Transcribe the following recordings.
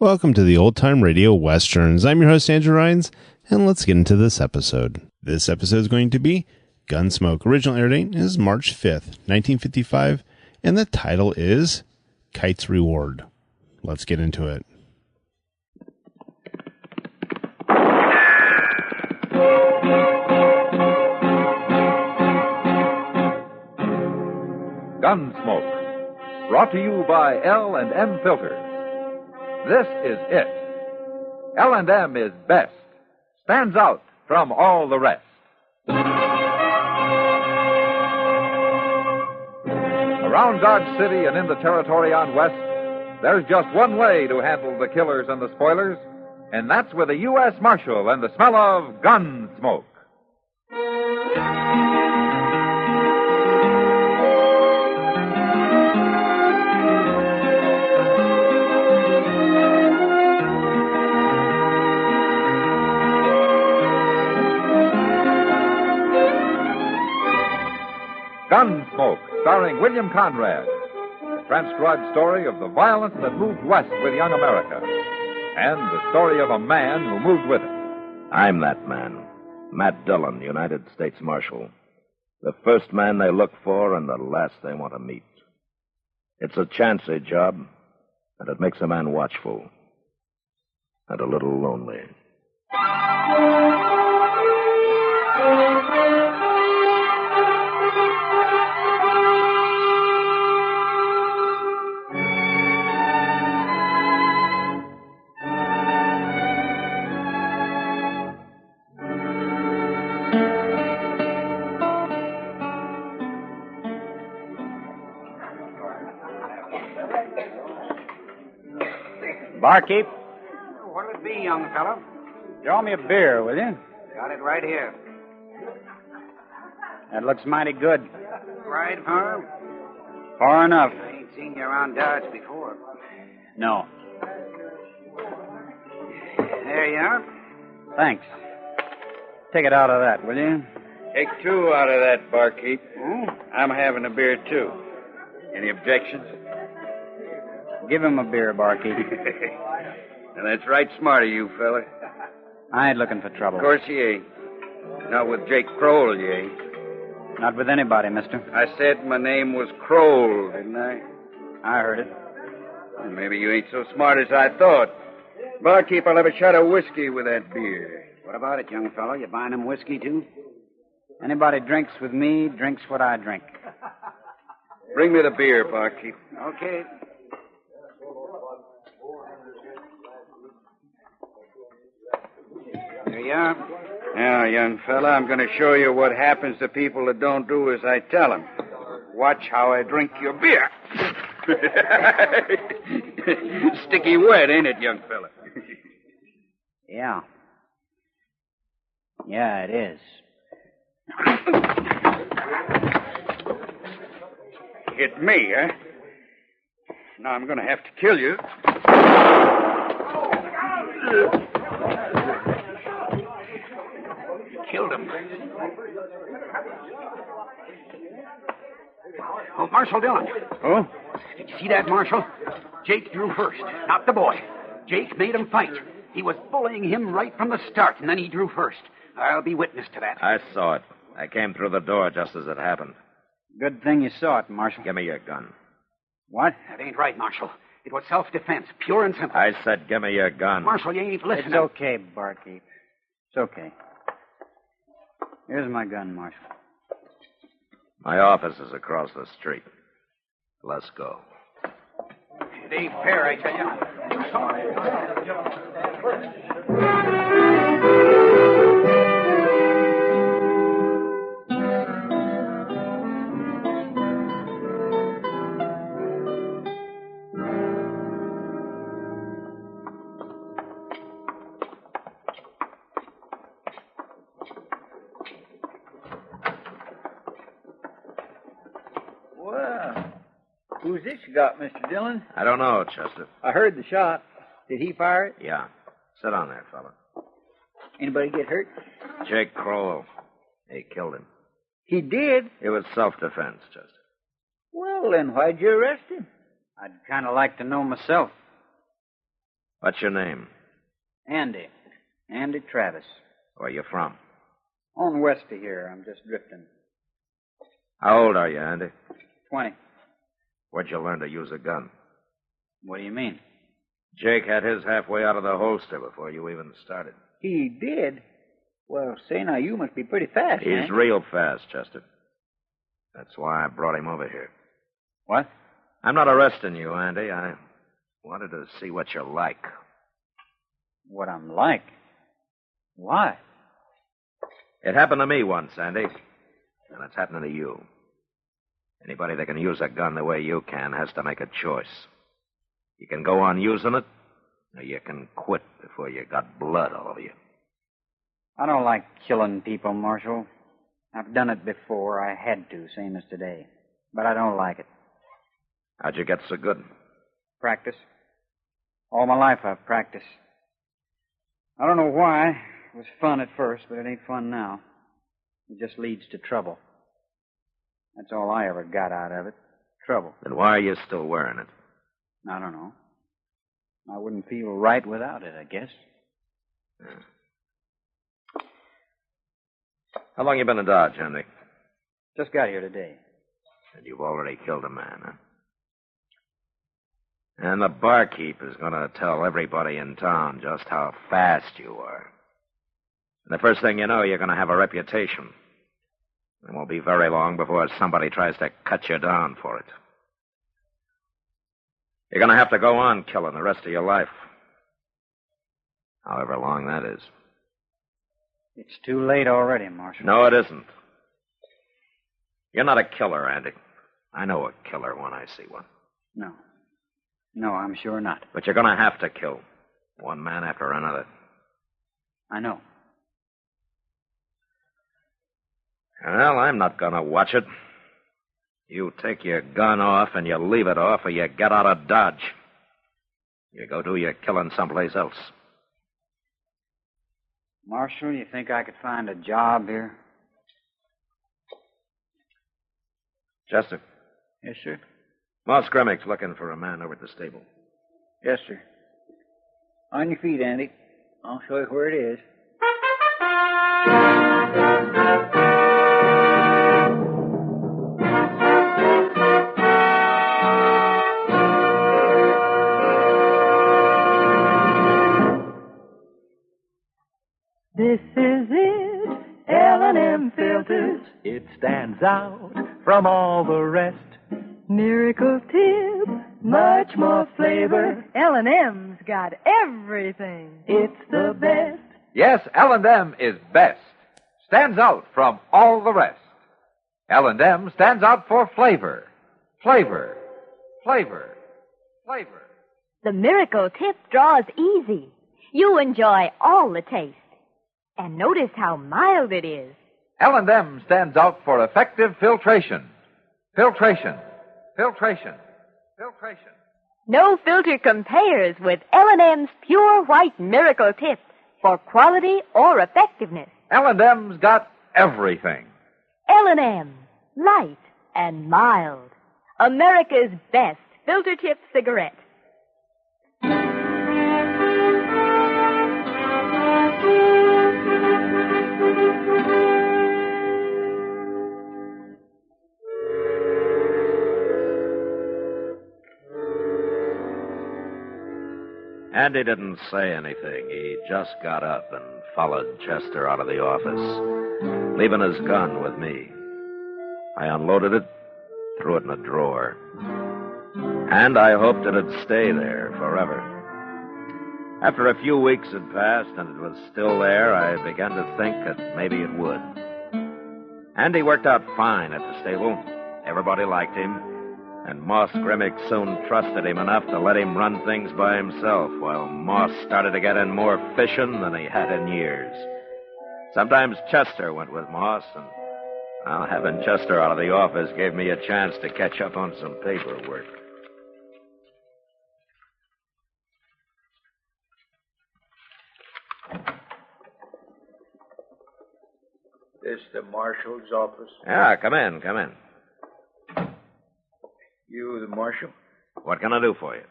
Welcome to the Old Time Radio Westerns. I'm your host, Andrew Rhines, and let's get into this episode. This episode is going to be Gunsmoke. Original air date is March 5th, 1955, and the title is Kite's Reward. Let's get into it. Gunsmoke, brought to you by L&M Filters. This is it. L&M is best, stands out from all the rest. Around Dodge City and in the territory on West, there's just one way to handle the killers and the spoilers, and that's with a U.S. Marshal and the smell of Gunsmoke. Gunsmoke, starring William Conrad. The transcribed story of the violence that moved west with young America. And the story of a man who moved with it. I'm that man. Matt Dillon, United States Marshal. The first man they look for and the last they want to meet. It's a chancy job, and it makes a man watchful. And a little lonely. Barkeep, What'll it be, young fellow? draw me a beer, will you? Got it right here. That looks mighty good. Right, huh? Far enough. I ain't seen you around Dodge before. No. There you are. Thanks. Take it out of that, will you? Take two out of that, barkeep. Hmm? I'm having a beer, too. Any objections? Give him a beer, barkeep. And that's right smart of you, fella. I ain't looking for trouble. Of course you ain't. Not with Jake Kroll, you ain't. Not with anybody, mister. I said my name was Kroll, didn't I? I heard it. Well, maybe you ain't so smart as I thought. Barkeep, I'll have a shot of whiskey with that beer. What about it, young fellow? You buying him whiskey, too? Anybody drinks with me drinks what I drink. Bring me the beer, barkeep. Okay. There you are. Now, young fella, I'm going to show you what happens to people that don't do as I tell them. Watch how I drink your beer. Sticky wet, ain't it, young fella? Yeah. Yeah, it is. Hit me, huh? Now I'm going to have to kill you. Killed him. Oh, Marshal Dillon. Oh? Did you see that, Marshal? Jake drew first, not the boy. Jake made him fight. He was bullying him right from the start, and then he drew first. I'll be witness to that. I saw it. I came through the door just as it happened. Good thing you saw it, Marshal. Give me your gun. What? That ain't right, Marshal. It was self-defense, pure and simple. I said give me your gun. Marshal, you ain't listening. It's okay, barkeep. It's okay. Here's my gun, Marshal. My office is across the street. Let's go. It ain't fair, I tell you. Well, who's this you got, Mr. Dillon? I don't know, Chester. I heard the shot. Did he fire it? Yeah. Sit on there, fella. Anybody get hurt? Jake Kroll. He killed him. He did? It was self-defense, Chester. Well, then why'd you arrest him? I'd kind of like to know myself. What's your name? Andy. Andy Travis. Where you from? On west of here. I'm just drifting. How old are you, Andy? 20. Where'd you learn to use a gun? What do you mean? Jake had his halfway out of the holster before you even started. He did? Well, say now, you must be pretty fast, He's man. real fast, Chester. That's why I brought him over here. What? I'm not arresting you, Andy. I wanted to see what you're like. What I'm like? Why? It happened to me once, Andy. And it's happening to you. Anybody that can use a gun the way you can has to make a choice. You can go on using it, or you can quit before you got blood all over you. I don't like killing people, Marshal. I've done it before. I had to, same as today. But I don't like it. How'd you get so good? Practice. All my life I've practiced. I don't know why. It was fun at first, but it ain't fun now. It just leads to trouble. That's all I ever got out of it. Trouble. Then why are you still wearing it? I don't know. I wouldn't feel right without it, I guess. Yeah. How long you been in Dodge, Andy? Just got here today. And you've already killed a man, huh? And the barkeep is going to tell everybody in town just how fast you are. And the first thing you know, you're going to have a reputation. It won't be very long before somebody tries to cut you down for it. You're going to have to go on killing the rest of your life. However long that is. It's too late already, Marshal. No, it isn't. You're not a killer, Andy. I know a killer when I see one. No. No, I'm sure not. But you're going to have to kill. One man after another. I know. Well, I'm not going to watch it. You take your gun off and you leave it off, or you get out of Dodge. You go do your killing someplace else. Marshal, you think I could find a job here? Chester. Yes, sir. Moss Grimmick's looking for a man over at the stable. Yes, sir. On your feet, Andy. I'll show you where it is. This is it, L&M Filters. It stands out from all the rest. Miracle tip, much more flavor. L&M's got everything. It's the best. Yes, L&M is best. Stands out from all the rest. L&M stands out for flavor. Flavor. Flavor. Flavor. The Miracle Tip draws easy. You enjoy all the taste. And notice how mild it is. L&M stands out for effective filtration. Filtration. Filtration. Filtration. No filter compares with L&M's pure white Miracle Tip for quality or effectiveness. L&M's got everything. L&M, light and mild. America's best filter tip cigarette. Andy didn't say anything. He just got up and followed Chester out of the office, leaving his gun with me. I unloaded it, threw it in a drawer. And I hoped it'd stay there forever. After a few weeks had passed and it was still there, I began to think that maybe it would. Andy worked out fine at the stable. Everybody liked him. And Moss Grimmick soon trusted him enough to let him run things by himself, while Moss started to get in more fishing than he had in years. Sometimes Chester went with Moss, and well, having Chester out of the office gave me a chance to catch up on some paperwork. This the marshal's office? Yeah, come in, come in. You the marshal? What can I do for you?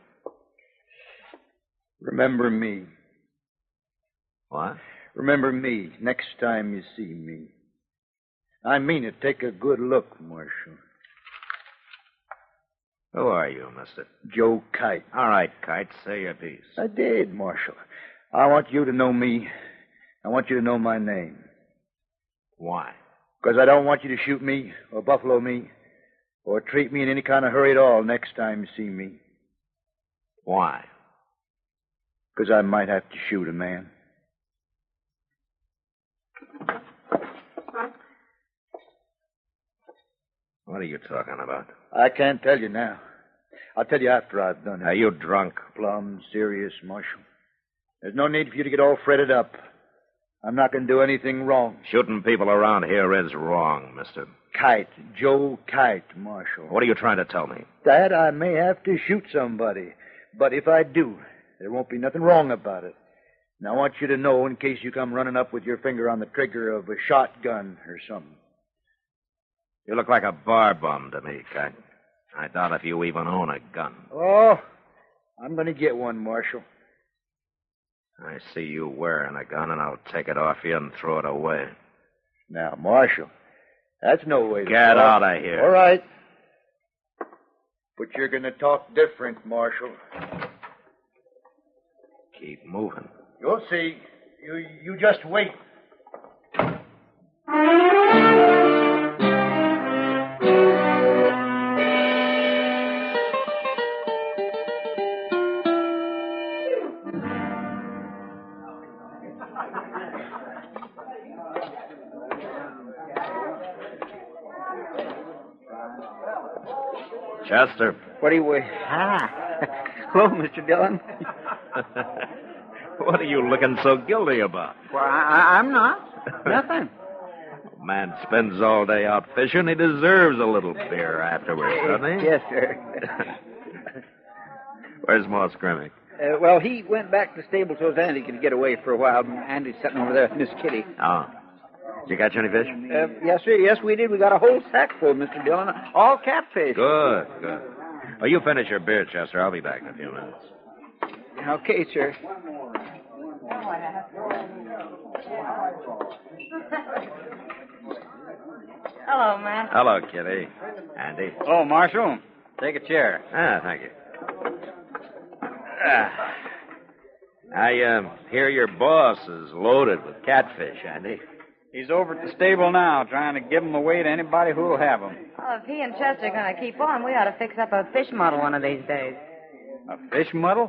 Remember me. What? Remember me next time you see me. I mean it. Take a good look, Marshal. Who are you, mister? Joe Kite. All right, Kite, say your piece. I did, Marshal. I want you to know me. I want you to know my name. Why? Because I don't want you to shoot me or buffalo me or treat me in any kind of hurry at all next time you see me. Why? Because I might have to shoot a man. What are you talking about? I can't tell you now. I'll tell you after I've done it. Are you drunk? Plumb serious, Marshal. There's no need for you to get all fretted up. I'm not going to do anything wrong. Shooting people around here is wrong, mister. Kite. Joe Kite, Marshal. What are you trying to tell me? That I may have to shoot somebody. But if I do, there won't be nothing wrong about it. And I want you to know in case you come running up with your finger on the trigger of a shotgun or something. You look like a bar bum to me, Kite. I doubt if you even own a gun. Oh, I'm going to get one, Marshal. I see you wearing a gun, and I'll take it off you and throw it away. Now, Marshal, that's no way to Get talk. out of here. All right. But you're going to talk different, Marshal. Keep moving. You'll see. You just wait. Chester. What do you... Hello, Mr. Dillon. What are you looking so guilty about? Well, I'm not. Nothing. Man spends all day out fishing. He deserves a little beer afterwards, doesn't he? Yes, sir. Where's Moss Grimmick? Well, he went back to the stable so Andy could get away for a while. Andy's sitting over there with Miss Kitty. Oh. Did you catch any fish? Yes, sir. Yes, we did. We got a whole sack full, Mr. Dillon. All catfish. Good. Well, you finish your beer, Chester. I'll be back in a few minutes. Okay, sir. Hello, Matt. Hello, Kitty. Andy. Oh, Marshal, take a chair. Thank you. I hear your boss is loaded with catfish, Andy. He's over at the stable now, trying to give them away to anybody who'll have them. Oh, if he and Chester are going to keep on, we ought to fix up a fish model one of these days. A fish muddle?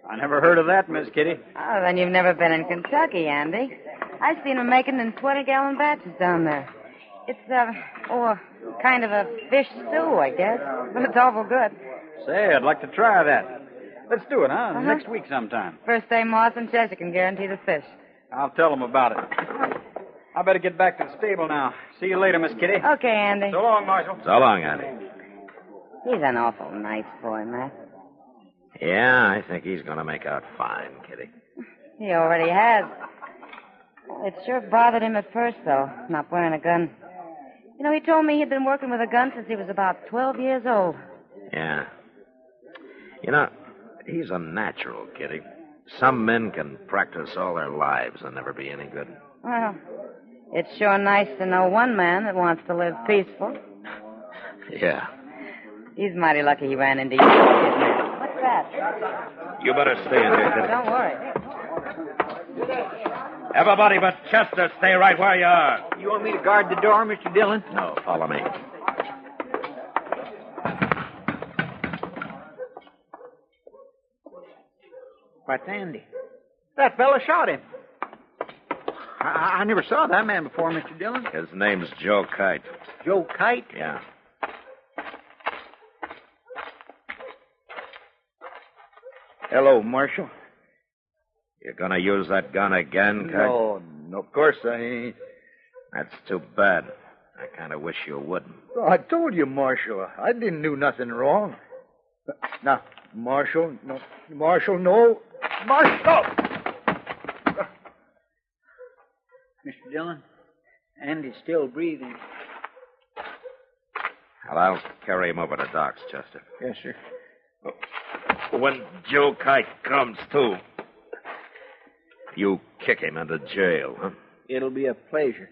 I never heard of that, Miss Kitty. Oh, then you've never been in Kentucky, Andy. I've seen them making in 20-gallon batches down there. It's, kind of a fish stew, I guess. But it's awful good. Say, I'd like to try that. Let's do it, huh? Next week sometime. First day Moss and Chester can guarantee the fish. I'll tell them about it. I better get back to the stable now. See you later, Miss Kitty. Okay, Andy. So long, Marshal. So long, Andy. He's an awful nice boy, Matt. Yeah, I think he's going to make out fine, Kitty. He already has. It sure bothered him at first, though, not wearing a gun. You know, he told me he'd been working with a gun since he was about 12 years old. Yeah. You know, he's a natural, Kitty. Some men can practice all their lives and never be any good. Well, it's sure nice to know one man that wants to live peaceful. Yeah. He's mighty lucky he ran into you, isn't he? What's that? You better stay in here, Kitty. Don't worry. Everybody but Chester, stay right where you are. You want me to guard the door, Mr. Dillon? No, follow me. What's Andy? That fella shot him. I never saw that man before, Mr. Dillon. His name's Joe Kite. Joe Kite? Yeah. Hello, Marshal. You gonna use that gun again, Kite? No, of course I ain't. That's too bad. I kind of wish you wouldn't. Oh, I told you, Marshal. I didn't do nothing wrong. Now, Marshal, no. Marshal, no. Marshal! Mr. Dillon, Andy's still breathing. Well, I'll carry him over to Doc's, Chester. Yes, sir. when Joe Kite comes to. You kick him into jail, huh? It'll be a pleasure.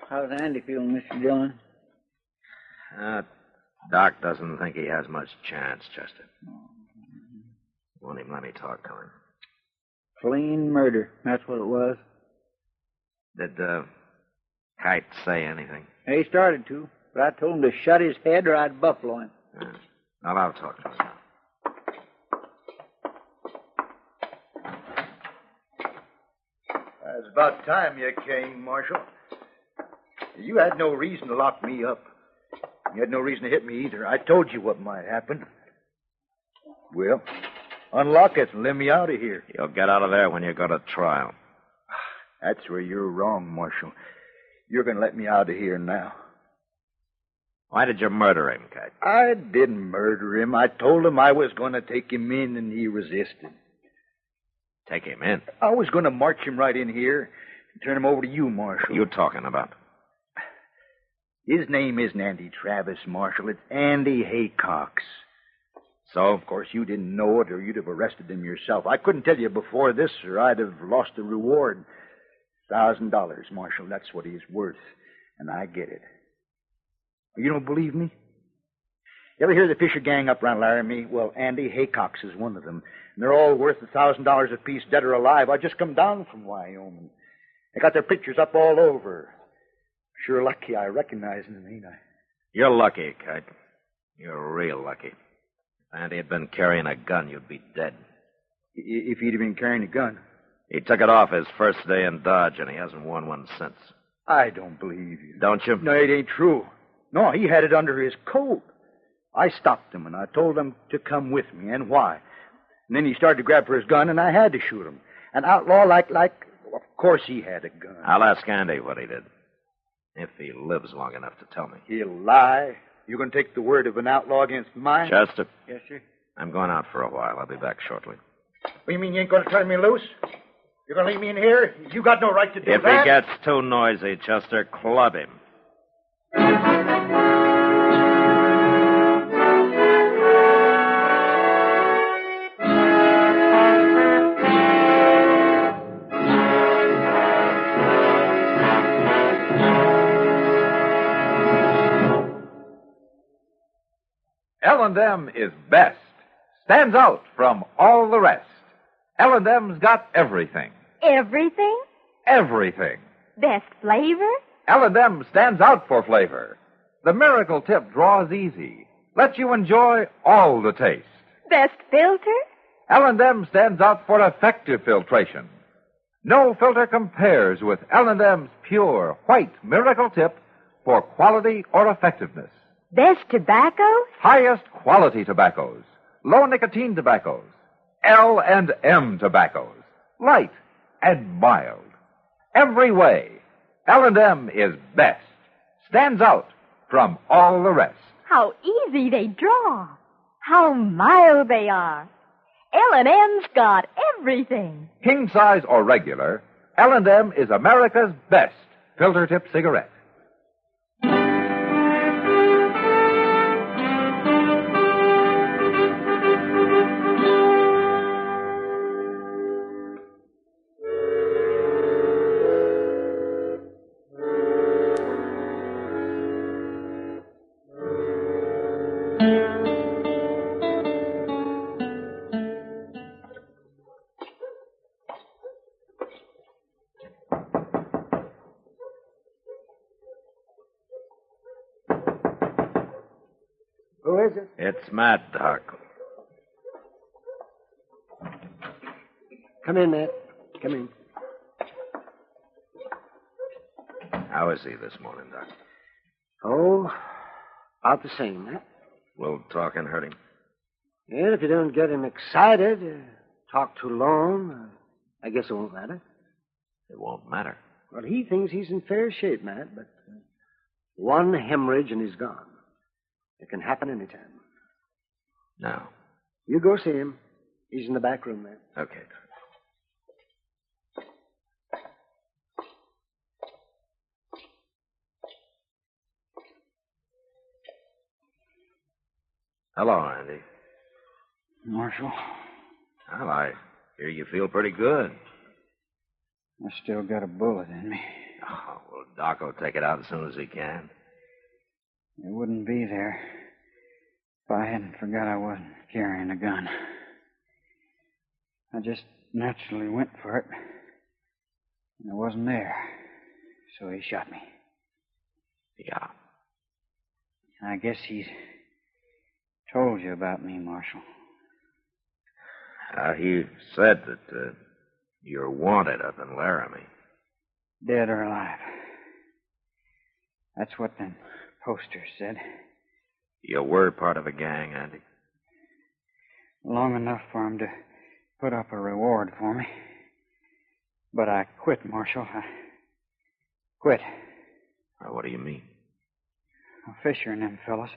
How's Andy feeling, Mr. Dillon? Doc doesn't think he has much chance, Chester. Won't even let me talk to him. Clean murder. That's what it was. Did Kite say anything? He started to, but I told him to shut his head or I'd buffalo him. Well, I'll talk to him now. It's about time you came, Marshal. You had no reason to lock me up. You had no reason to hit me either. I told you what might happen. Well, unlock it and let me out of here. You'll get out of there when you go to trial. That's where you're wrong, Marshal. You're going to let me out of here now. Why did you murder him, Kite? I didn't murder him. I told him I was going to take him in, and he resisted. Take him in? I was going to march him right in here and turn him over to you, Marshal. What are you talking about? His name isn't Andy Travis, Marshal. It's Andy Haycox. So, of course, you didn't know it or you'd have arrested him yourself. I couldn't tell you before this or I'd have lost the reward. $1,000, Marshal. That's what he's worth. And I get it. You don't believe me? You ever hear the Fisher gang up around Laramie? Well, Andy Haycox is one of them. And they're all worth $1,000 apiece, dead or alive. I just come down from Wyoming. They got their pictures up all over. Sure lucky I recognize them, ain't I? You're lucky, Kite. You're real lucky. If Andy had been carrying a gun, you'd be dead. If he'd have been carrying a gun? He took it off his first day in Dodge, and he hasn't worn one since. I don't believe you. Don't you? No, it ain't true. No, he had it under his coat. I stopped him, and I told him to come with me, and why. And then he started to grab for his gun, and I had to shoot him. An outlaw like, of course he had a gun. I'll ask Andy what he did. If he lives long enough to tell me. He'll lie. You're going to take the word of an outlaw against mine? Chester. Yes, sir? I'm going out for a while. I'll be back shortly. What do you mean you ain't going to turn me loose? You're going to leave me in here? You got no right to do that. If he gets too noisy, Chester, club him. L&M is best, stands out from all the rest. L&M's got everything. Everything? Everything. Best flavor? L&M stands out for flavor. The miracle tip draws easy, lets you enjoy all the taste. Best filter? L&M stands out for effective filtration. No filter compares with L&M's pure white miracle tip for quality or effectiveness. Best tobacco? Highest quality tobaccos. Low nicotine tobaccos. L&M tobaccos. Light and mild. Every way, L&M is best. Stands out from all the rest. How easy they draw. How mild they are. L&M's got everything. King size or regular, L&M is America's best filter tip cigarette. Who is it? It's Matt, Doc. Come in, Matt. Come in. How is he this morning, Doc? Oh, about the same, Matt. Will talking hurt him? Yeah, if you don't get him excited, talk too long, I guess it won't matter. It won't matter. Well, he thinks he's in fair shape, Matt, but one hemorrhage and he's gone. It can happen anytime. No. You go see him. He's in the back room there. Okay. Hello, Andy. Marshal, Well, I hear you feel pretty good. I still got a bullet in me. Oh, well, Doc will take it out as soon as he can. It wouldn't be there if I hadn't forgot I wasn't carrying a gun. I just naturally went for it. And it wasn't there. So he shot me. Yeah. I guess he's told you about me, Marshal. He said that you're wanted up in Laramie. Dead or alive. That's what them posters said. You were part of a gang, Andy. Long enough for 'em to put up a reward for me. But I quit, Marshal. I quit. What do you mean? Fisher and them fellas.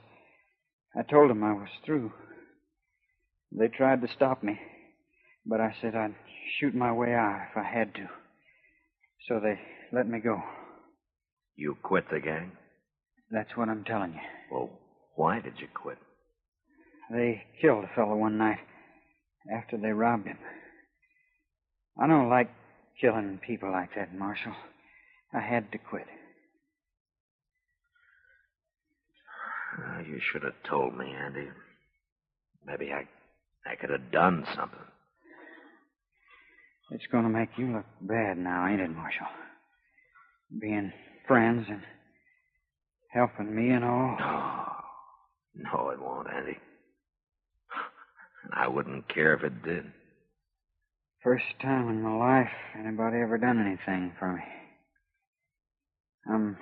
I told them I was through. They tried to stop me, but I said I'd shoot my way out if I had to. So they let me go. You quit the gang? That's what I'm telling you. Well, why did you quit? They killed a fellow one night after they robbed him. I don't like killing people like that, Marshal. I had to quit. You should have told me, Andy. Maybe I could have done something. It's going to make you look bad now, ain't it, Marshal? Being friends and helping me and all. No, it won't, Andy. I wouldn't care if it did. First time in my life anybody ever done anything for me. I'm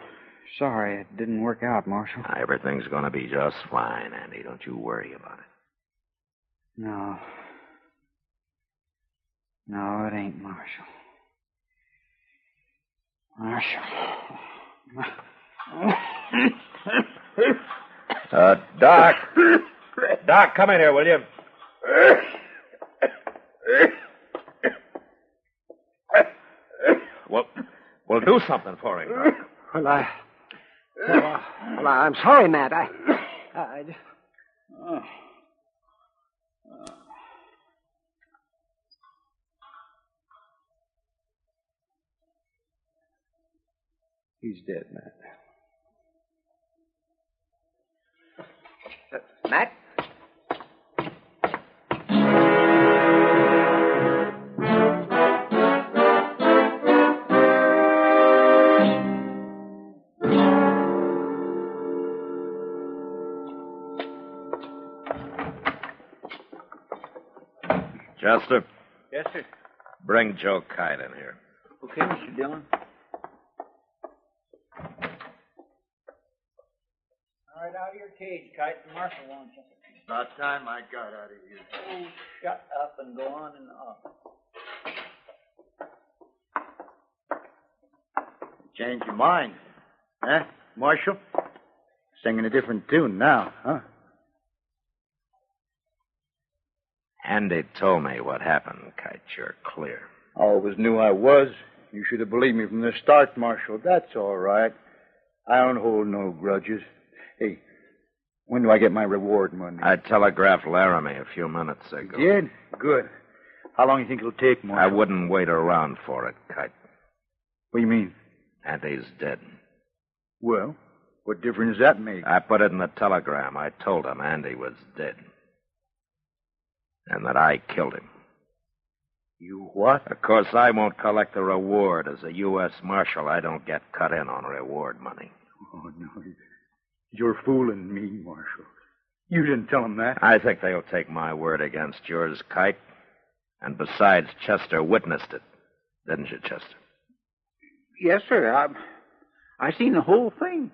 sorry it didn't work out, Marshal. Everything's going to be just fine, Andy. Don't you worry about it. No. No, it ain't, Marshal. Doc. Doc, come in here, will you? Well, do something for him, Doc. Well, I'm sorry, Matt. He's dead, Matt. Matt? Chester, Yes, sir. bring Joe Kite in here. Okay, Mr. Dillon. All right, out of your cage, Kite. The Marshal wants you. It's about time I got out of here. Oh, shut up and go on in the office. Change your mind. Huh, Marshal? Singing a different tune now, huh? Andy told me what happened, Kite. You're clear. I always knew I was. You should have believed me from the start, Marshal. That's all right. I don't hold no grudges. Hey, when do I get my reward money? I telegraphed Laramie a few minutes ago. You did? Good. How long do you think it'll take, Marshal? I wouldn't wait around for it, Kite. What do you mean? Andy's dead. Well, what difference does that make? I put it in the telegram. I told him Andy was dead. And that I killed him. You what? Of course, I won't collect the reward. As a U.S. Marshal, I don't get cut in on reward money. Oh, no. You're fooling me, Marshal. You didn't tell him that. I think they'll take my word against yours, Kite. And besides, Chester witnessed it. Didn't you, Chester? Yes, sir. I seen the whole thing.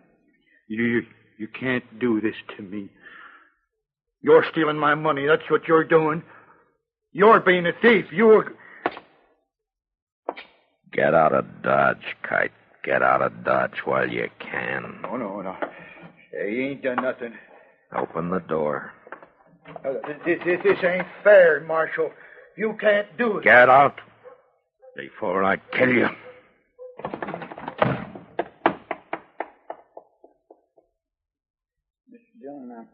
You can't do this to me. You're stealing my money. That's what you're doing. You're being a thief. You're... Get out of Dodge, Kite. Get out of Dodge while you can. No. Hey, you ain't done nothing. Open the door. This ain't fair, Marshal. You can't do it. Get out before I kill you. Mr. Dillon, I'm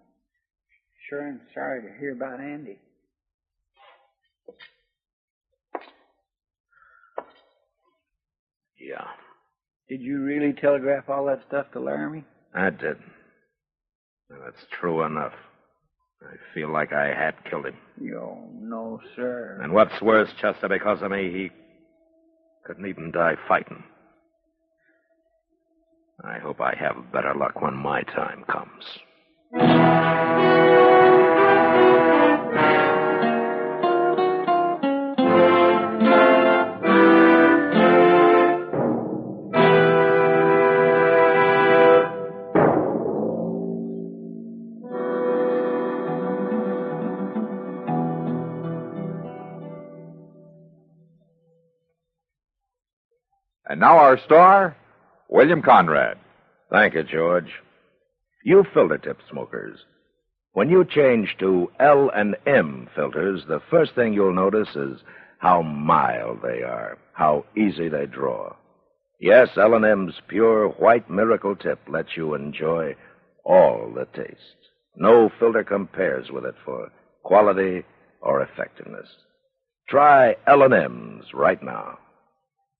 sure I'm sorry to hear about Andy. Yeah, Did you really telegraph all that stuff to Laramie? I did. And it's true enough. I feel like I had killed him. No, sir. And what's worse, Chester, because of me, he couldn't even die fighting. I hope I have better luck when my time comes. And now our star, William Conrad. Thank you, George. You filter tip smokers. When you change to L&M filters, the first thing you'll notice is how mild they are, how easy they draw. Yes, L&M's pure white miracle tip lets you enjoy all the taste. No filter compares with it for quality or effectiveness. Try L&M's right now.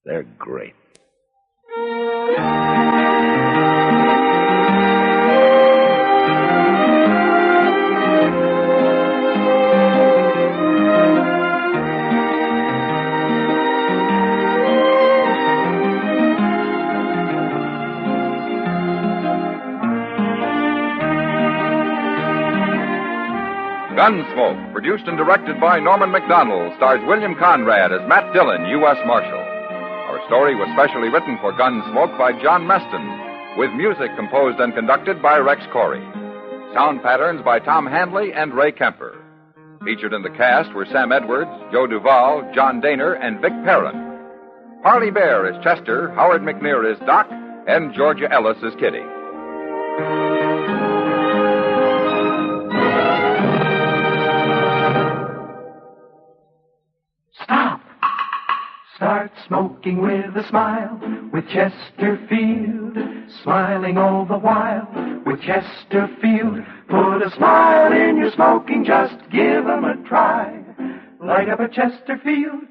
They're great. Gunsmoke, produced and directed by Norman Macdonald, stars William Conrad as Matt Dillon, U.S. Marshal. Our story was specially written for Gunsmoke by John Meston, with music composed and conducted by Rex Corey. Sound patterns by Tom Handley and Ray Kemper. Featured in the cast were Sam Edwards, Joe Duvall, John Daner, and Vic Perrin. Harley Bear is Chester, Howard McNear is Doc, and Georgia Ellis is Kitty. Start smoking with a smile, with Chesterfield, smiling all the while, with Chesterfield. Put a smile in your smoking, just give 'em a try. Light up a Chesterfield,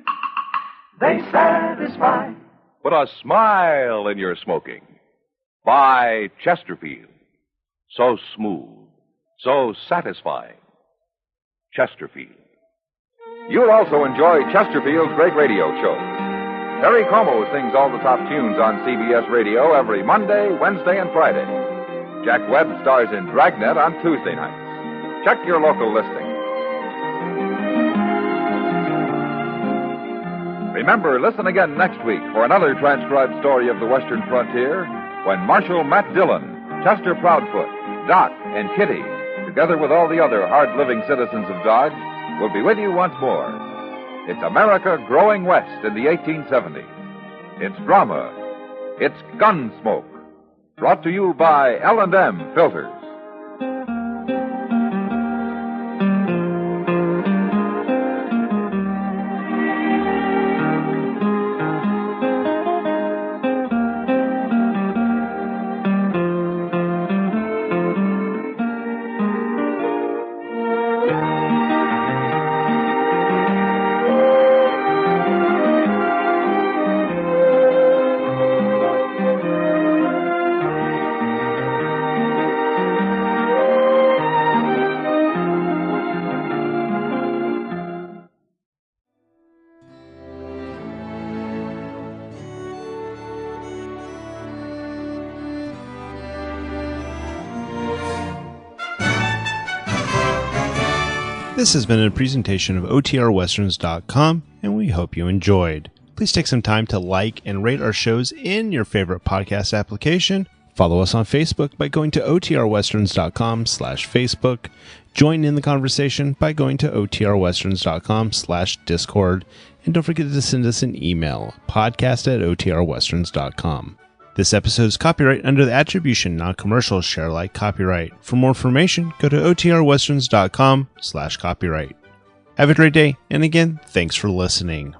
they satisfy. Put a smile in your smoking. Buy Chesterfield. So smooth, so satisfying. Chesterfield. You'll also enjoy Chesterfield's great radio shows. Perry Como sings all the top tunes on CBS Radio every Monday, Wednesday, and Friday. Jack Webb stars in Dragnet on Tuesday nights. Check your local listing. Remember, listen again next week for another transcribed story of the Western frontier when Marshal Matt Dillon, Chester Proudfoot, Doc, and Kitty, together with all the other hard-living citizens of Dodge, will be with you once more. It's America growing west in the 1870s. It's drama. It's Gunsmoke. Brought to you by L&M Filters. This has been a presentation of OTRWesterns.com, and we hope you enjoyed. Please take some time to like and rate our shows in your favorite podcast application. Follow us on Facebook by going to OTRWesterns.com/Facebook. Join in the conversation by going to OTRWesterns.com/Discord. And don't forget to send us an email, podcast@OTRWesterns.com. This episode is copyright under the attribution, non-commercial, share alike copyright. For more information, go to otrwesterns.com/copyright. Have a great day, and again, thanks for listening.